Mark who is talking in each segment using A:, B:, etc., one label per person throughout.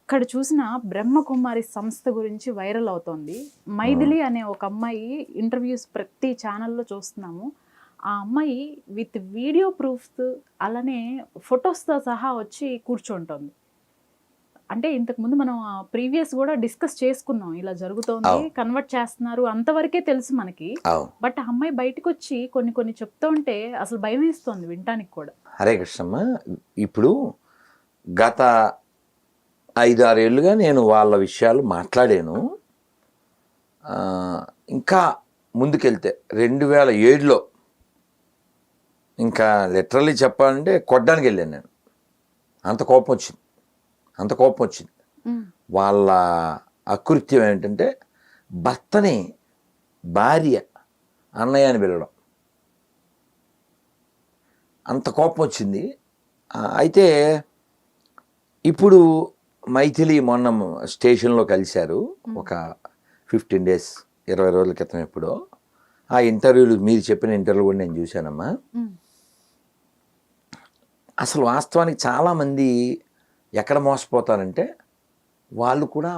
A: ఎక్కడ చూసినా బ్రహ్మకుమారి సంస్థ గురించి వైరల్ అవుతోంది. మైథిలి అనే ఒక అమ్మాయి ఇంటర్వ్యూస్ ప్రతి ఛానల్లో చూస్తున్నాము. ఆ అమ్మాయి విత్ వీడియో ప్రూఫ్స్ అలానే ఫొటోస్తో సహా వచ్చి కూర్చుంటోంది. అంటే ఇంతకుముందు మనం ప్రీవియస్ కూడా డిస్కస్ చేసుకున్నాం, ఇలా జరుగుతోంది, కన్వర్ట్ చేస్తున్నారు, అంతవరకే తెలుసు మనకి. బట్ ఆ అమ్మాయి బయటకు వచ్చి కొన్ని కొన్ని చెప్తూ ఉంటే అసలు భయం వేస్తోంది వినటానికి కూడా.
B: హరే కృష్ణమ్మ, ఇప్పుడు గత 5-6 ఏళ్ళుగా నేను వాళ్ళ విషయాలు మాట్లాడాను. ఇంకా ముందుకెళ్తే 2007లో ఇంకా లిటరల్లీ చెప్పాలంటే కొట్టడానికి వెళ్ళాను నేను. అంత కోపం వచ్చింది. వాళ్ళ అకృత్యం ఏంటంటే భర్తని భార్య అన్నయ్య అని పిలవడం. అంత కోపం వచ్చింది. అయితే ఇప్పుడు మైథిలి మొన్న స్టేషన్లో కలిశారు, ఒక 15 డేస్ 20 రోజుల క్రితం. ఎప్పుడో ఆ ఇంటర్వ్యూలు, మీరు చెప్పిన ఇంటర్వ్యూ కూడా నేను చూశానమ్మా. అసలు వాస్తవానికి చాలామంది ఎక్కడ మోసపోతారంటే, వాళ్ళు కూడా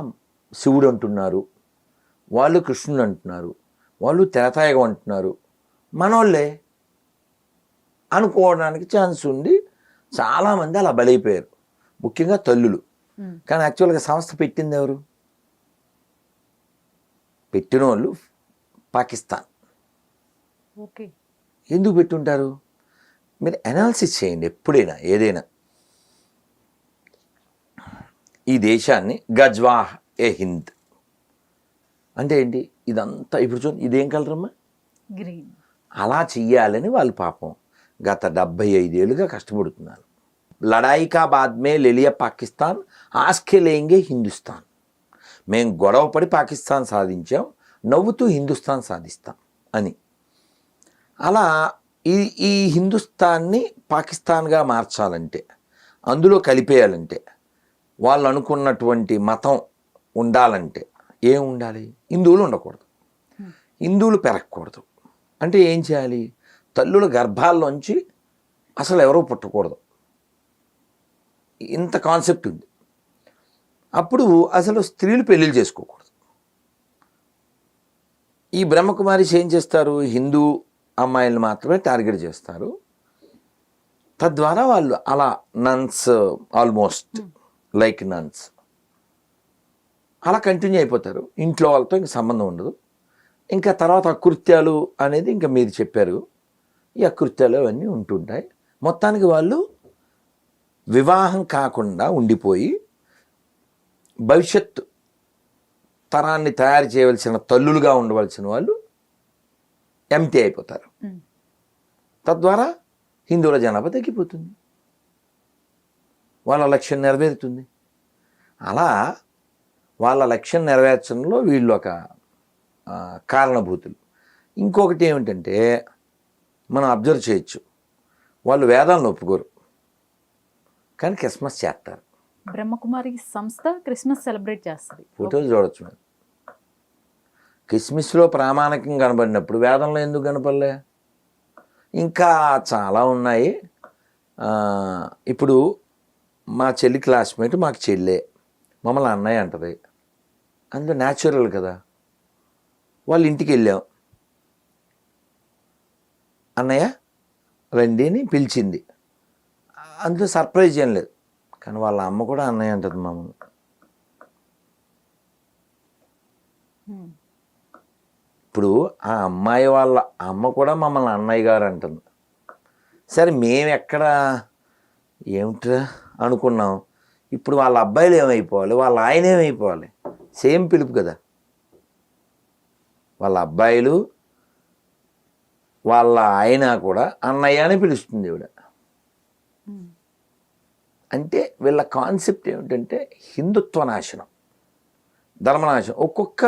B: శివుడు అంటున్నారు, వాళ్ళు కృష్ణుడు అంటున్నారు, వాళ్ళు తెరతాయగం అంటున్నారు, మనోళ్ళే అనుకోవడానికి ఛాన్స్ ఉండి చాలామంది అలా బలైపోయారు, ముఖ్యంగా తల్లులు. కానీ యాక్చువల్గా సంస్థ పెట్టింది ఎవరు? పెట్టిన వాళ్ళు పాకిస్తాన్.
A: ఓకే,
B: ఎందుకు పెట్టుంటారు? మీరు అనాలిసిస్ చేయండి ఎప్పుడైనా ఏదైనా. ఈ దేశాన్ని గజ్వాహ్ ఏ హింద్ అంటే ఏంటి? ఇదంతా ఇప్పుడు చూడండి, ఇదేం కలర్ అమ్మా?
A: గ్రీన్. అలా
B: చెయ్యాలని వాళ్ళు పాపం గత 75 ఏళ్ళుగా కష్టపడుతున్నారు. లడాయి కా బాద్ మే లెలియా పాకిస్తాన్, ఆస్కే లేంగే హిందుస్థాన్. మేము గొడవపడి పాకిస్తాన్ సాధించాం, నవ్వుతూ హిందుస్థాన్ సాధిస్తాం అని. అలా ఈ హిందుస్థాన్ని పాకిస్తాన్గా మార్చాలంటే, అందులో కలిపేయాలంటే, వాళ్ళు అనుకున్నటువంటి మతం ఉండాలంటే ఏం ఉండాలి? హిందువులు ఉండకూడదు, హిందువులు పెరగకూడదు. అంటే ఏం చేయాలి? తల్లుల గర్భాల్లోంచి అసలు ఎవరో పుట్టకూడదు, ఇంత కాన్సెప్ట్ ఉంది. అప్పుడు అసలు స్త్రీలు పెళ్ళిళ్ళు చేసుకోకూడదు. ఈ బ్రహ్మకుమారిస్ ఏం చేస్తారు? హిందూ అమ్మాయిలను మాత్రమే టార్గెట్ చేస్తారు. తద్వారా వాళ్ళు అలా నన్స్, ఆల్మోస్ట్ లైక్ నన్స్ అలా కంటిన్యూ అయిపోతారు. ఇంట్లో వాళ్ళతో ఇంక సంబంధం ఉండదు. ఇంకా తర్వాత అకృత్యాలు అనేది ఇంకా మీరు చెప్పారు, ఈ అకృత్యాలు అవన్నీ ఉంటుంటాయి. మొత్తానికి వాళ్ళు వివాహం కాకుండా ఉండిపోయి భవిష్యత్తు తరాన్ని తయారు చేయవలసిన తల్లులుగా ఉండవలసిన వాళ్ళు ఎంటీ అయిపోతారు. తద్వారా హిందువుల జనాభా తగ్గిపోతుంది, వాళ్ళ లక్ష్యం నెరవేరుతుంది. అలా వాళ్ళ లక్ష్యం నెరవేర్చడంలో వీళ్ళు ఒక కారణభూతులు. ఇంకొకటి ఏమిటంటే, మనం అబ్జర్వ్ చేయొచ్చు, వాళ్ళు వేదాలను ఒప్పుకోరు కానీ క్రిస్మస్ చేస్తారు.
A: బ్రహ్మకుమారి సంస్థ క్రిస్మస్ సెలబ్రేట్ చేస్తుంది.
B: ఫోటోలు చూడొచ్చు మీరు. క్రిస్మస్లో ప్రామాణికం కనబడినప్పుడు వేదంలో ఎందుకు కనపడలే? ఇంకా చాలా ఉన్నాయి. ఇప్పుడు మా చెల్లి క్లాస్మేట్ మాకు చెల్లె, మమ్మల్ని అన్నయ్య అంటది. అందులో న్యాచురల్ కదా. వాళ్ళ ఇంటికి వెళ్ళాం, అన్నయ్య రండి అని పిలిచింది. అందులో సర్ప్రైజ్ ఏం లేదు, కానీ వాళ్ళ అమ్మ కూడా అన్నయ్య అంటది మమ్మల్ని. ఇప్పుడు ఆ అమ్మాయి వాళ్ళ అమ్మ కూడా మమ్మల్ని అన్నయ్య గారు అంటుంది. సరే, మేము ఎక్కడ ఏమిట్రా అనుకున్నాం. ఇప్పుడు వాళ్ళ అబ్బాయిలు ఏమైపోవాలి, వాళ్ళ ఆయన ఏమైపోవాలి? సేమ్ పిలుపు కదా. వాళ్ళ అబ్బాయిలు వాళ్ళ ఆయన కూడా అన్నయ్య అని పిలుస్తుంది ఈవిడ. అంటే వీళ్ళ కాన్సెప్ట్ ఏమిటంటే హిందుత్వ నాశనం, ధర్మనాశనం. ఒక్కొక్క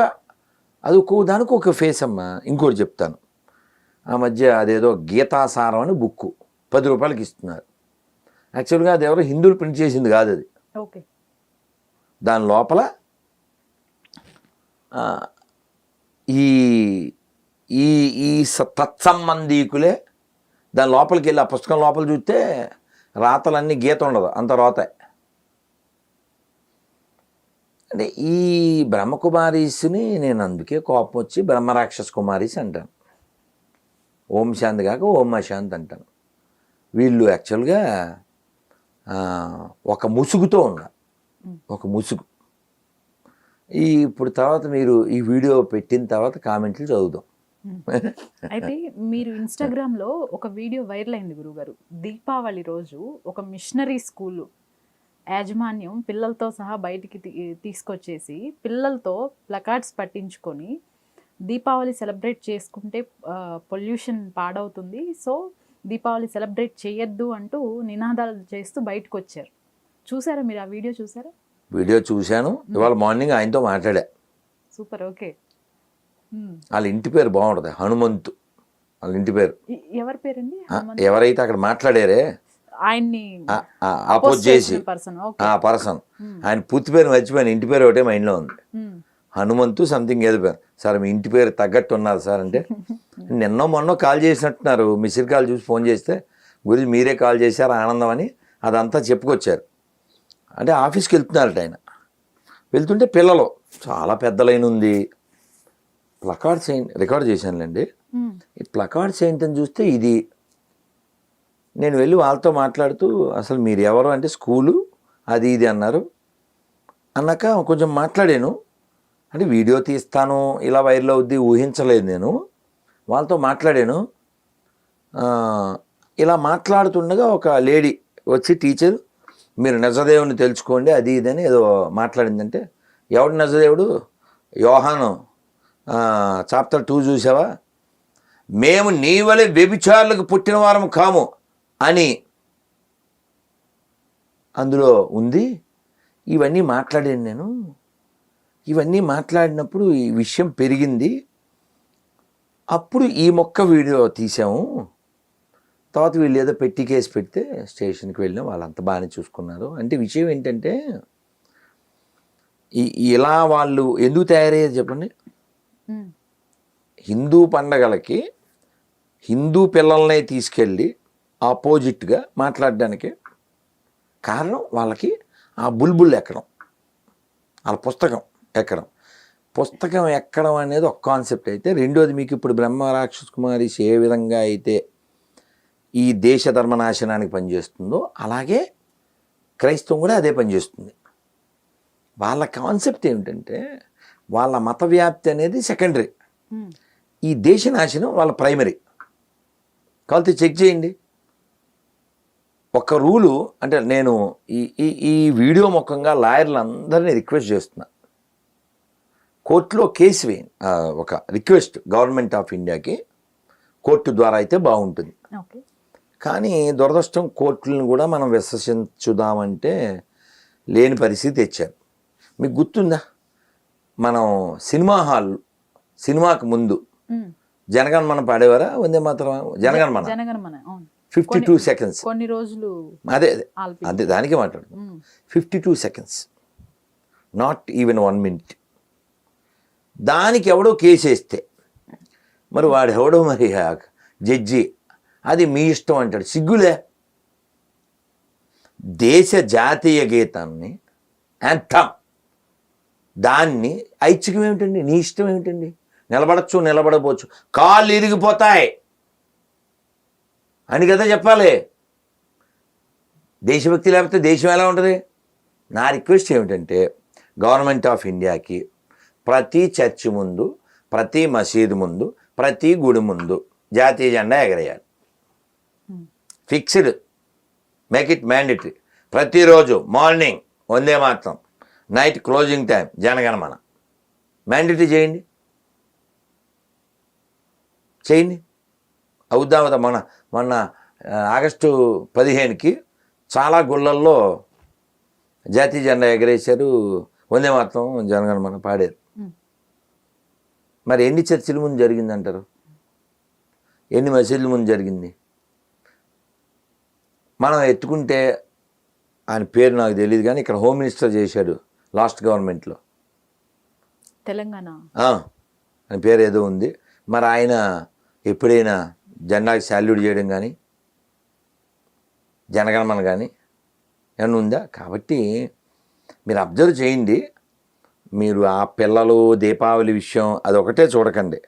B: దానికి ఒక ఫేస్ అమ్మా. ఇంకోటి చెప్తాను, ఆ మధ్య అదేదో గీతాసారం అని బుక్కు 10 రూపాయలకి ఇస్తున్నారు. యాక్చువల్గా అది ఎవరో హిందువులు ప్రింట్ చేసింది కాదు అది. దాని లోపల ఈ ఈ ఈ తత్సంబంధీకులే దాని లోపలికి వెళ్ళి ఆ పుస్తకం లోపల చూస్తే రాతలన్నీ గీత ఉండదు, అంత రోత. అంటే ఈ బ్రహ్మకుమారీస్ని నేను అందుకే కోపం వచ్చి బ్రహ్మరాక్షస కుమారీస్ అంటాను. ఓం శాంతి కాక ఓం అశాంతి అంటాను. వీళ్ళు యాక్చువల్గా ఒక ముసుగుతో ఉన్నారు, ఒక ముసుగు. ఇప్పుడు తర్వాత మీరు ఈ వీడియో పెట్టిన తర్వాత కామెంట్లు చదువుదాం.
A: అయితే మీరు ఇన్స్టాగ్రామ్లో ఒక వీడియో వైరల్ అయింది గురుగారు. దీపావళి రోజు ఒక మిషనరీ స్కూలు యాజమాన్యం పిల్లలతో సహా బయటికి తీసుకొచ్చేసి పిల్లలతో ప్లకార్డ్స్ పట్టించుకొని దీపావళి సెలబ్రేట్ చేసుకుంటే పొల్యూషన్ పాడవుతుంది, సో దీపావళి సెలబ్రేట్ చేయొద్దు అంటూ నినాదాలు చేస్తూ బయటకు వచ్చారు. చూసారా మీరు ఆ వీడియో? చూసారా?
B: వీడియో చూశాను. ఇవాళ మార్నింగ్ ఆయనతో మాట్లాడా.
A: సూపర్. ఓకే.
B: వాళ్ళ ఇంటి పేరు బాగుంటుంది, హనుమంతు. వాళ్ళ ఇంటి పేరు
A: ఎవరి పేరండి?
B: ఎవరైతే అక్కడ మాట్లాడారే
A: ఆయన్ని
B: అపోజ్ చేసి
A: పర్సన్.
B: ఆయన పూర్తి పేరు మర్చిపోయాను, ఇంటి పేరు ఒకటే మైండ్లో ఉంది. హనుమంతు సంథింగ్ ఏదో పేరు. సార్ మీ ఇంటి పేరు తగ్గట్టు ఉన్నారు సార్ అంటే, నిన్నో మొన్నో కాల్ చేసినట్టున్నారు, మిస్డ్ కాల్ చూసి ఫోన్ చేస్తే గురించి మీరే కాల్ చేశారు ఆనందం అని అదంతా చెప్పుకొచ్చారు. అంటే ఆఫీస్కి వెళ్తున్నారట ఆయన. వెళ్తుంటే పిల్లలు చాలా పెద్ద లైన్ ఉంది. ప్లకార్డ్స్ రికార్డ్ చేశానులేండి. ఈ ప్లకార్డ్స్ ఏంటని చూస్తే ఇది. నేను వెళ్ళి వాళ్ళతో మాట్లాడుతూ అసలు మీరు ఎవరు అంటే స్కూలు అది ఇది అన్నారు. అన్నాక కొంచెం మాట్లాడాను. అంటే వీడియో తీస్తాను ఇలా వైరల్ అవుద్ది ఊహించలేదు నేను. వాళ్ళతో మాట్లాడాను. ఇలా మాట్లాడుతుండగా ఒక లేడీ వచ్చి, టీచర్ మీరు నిజదేవుని తెలుసుకోండి అది ఇది అని ఏదో మాట్లాడిందంటే, ఎవడు నిజదేవుడు? యోహాను చాప్టర్ 2 చూసావా? మేము నీ వలె వ్యభిచారులకు పుట్టిన వారం కాము అని అందులో ఉంది. ఇవన్నీ మాట్లాడాను నేను. ఇవన్నీ మాట్లాడినప్పుడు ఈ విషయం పెరిగింది. అప్పుడు ఈ మొక్క వీడియో తీసాము. తర్వాత వీళ్ళు ఏదో పెట్టి కేసు పెడితే స్టేషన్కి వెళ్ళినా వాళ్ళంతా బాగానే చూసుకున్నారు. అంటే విషయం ఏంటంటే ఇలా వాళ్ళు ఎందుకు తయారయ్యేది చెప్పండి? హిందూ పండగలకి హిందూ పిల్లల్నే తీసుకెళ్ళి ఆపోజిట్గా మాట్లాడడానికి కారణం వాళ్ళకి ఆ బుల్బుల్ ఎక్కడం, వాళ్ళ పుస్తకం ఎక్కడం. పుస్తకం ఎక్కడం అనేది ఒక కాన్సెప్ట్ అయితే, రెండోది మీకు ఇప్పుడు బ్రహ్మరాక్షస కుమారీస్ ఏ విధంగా అయితే ఈ దేశ ధర్మనాశనానికి పనిచేస్తుందో అలాగే క్రైస్తవం కూడా అదే పనిచేస్తుంది. వాళ్ళ కాన్సెప్ట్ ఏమిటంటే వాళ్ళ మత వ్యాప్తి అనేది సెకండరీ, ఈ దేశ నాశనం వాళ్ళ ప్రైమరీ. కాబట్టి చెక్ చేయండి. ఒక రూలు అంటే నేను ఈ వీడియో ముఖంగా లాయర్లందరినీ రిక్వెస్ట్ చేస్తున్నా, కోర్టులో కేసు వేయండి. ఒక రిక్వెస్ట్ గవర్నమెంట్ ఆఫ్ ఇండియాకి, కోర్టు ద్వారా అయితే బాగుంటుంది. కానీ దురదృష్టం కోర్టులను కూడా మనం విశ్వసించుదామంటే లేని పరిస్థితి తెచ్చారు. మీకు గుర్తుందా, మనం సినిమాకు ముందు జనగణమన పాడేవారా? వందే మాత్రం జనగణమన 52 సెకండ్స్.
A: కొన్ని రోజులు
B: అదే దానికే మాట్లాడు. 52 సెకండ్స్, నాట్ ఈవెన్ 1 మినిట్. దానికి ఎవడో కేసు వేస్తే మరి వాడు ఎవడో మరి జడ్జి అది మీ ఇష్టం అంటాడు. సిగ్గులే. దేశ జాతీయ గీతాన్ని యాంథమ్ దాన్ని ఐచ్ఛికం ఏమిటండి? నీ ఇష్టం ఏమిటండి? నిలబడచ్చు నిలబడపోవచ్చు, కాళ్ళు ఇరిగిపోతాయి అని కదా చెప్పాలి. దేశభక్తి లేకపోతే దేశం ఎలా ఉంటుంది? నా రిక్వెస్ట్ ఏమిటంటే గవర్నమెంట్ ఆఫ్ ఇండియాకి ప్రతి చర్చి ముందు, ప్రతి మసీదు ముందు, ప్రతి గుడి ముందు జాతీయ జెండా ఎగరేయాలి. Fixed, make it mandatory. ప్రతిరోజు మార్నింగ్ వందే మాత్రం, night closing time Janaganamana mandatory చేయండి. అవుద్దామదా? మొన్న ఆగస్టు 15కి చాలా గుళ్ళల్లో జాతీయ జెండా ఎగరేశారు, వందే మాత్రం జనగణమన పాడారు. మరి ఎన్ని చర్చిల ముందు జరిగింది అంటారు? ఎన్ని మసీదుల ముందు జరిగింది? మనం ఎత్తుకుంటే ఆయన పేరు నాకు తెలియదు కానీ ఇక్కడ హోమ్ మినిస్టర్ చేశాడు లాస్ట్ గవర్నమెంట్లో,
A: తెలంగాణ
B: ఆయన పేరు ఏదో ఉంది. మరి ఆయన ఎప్పుడైనా జెండాకి శాల్యూట్ చేయడం కానీ జనగణమన కానీ ఏమన్నా ఉందా? కాబట్టి మీరు అబ్జర్వ్ చేయండి. మీరు ఆ పిల్లలు దీపావళి విషయం అదొకటే చూడకండి.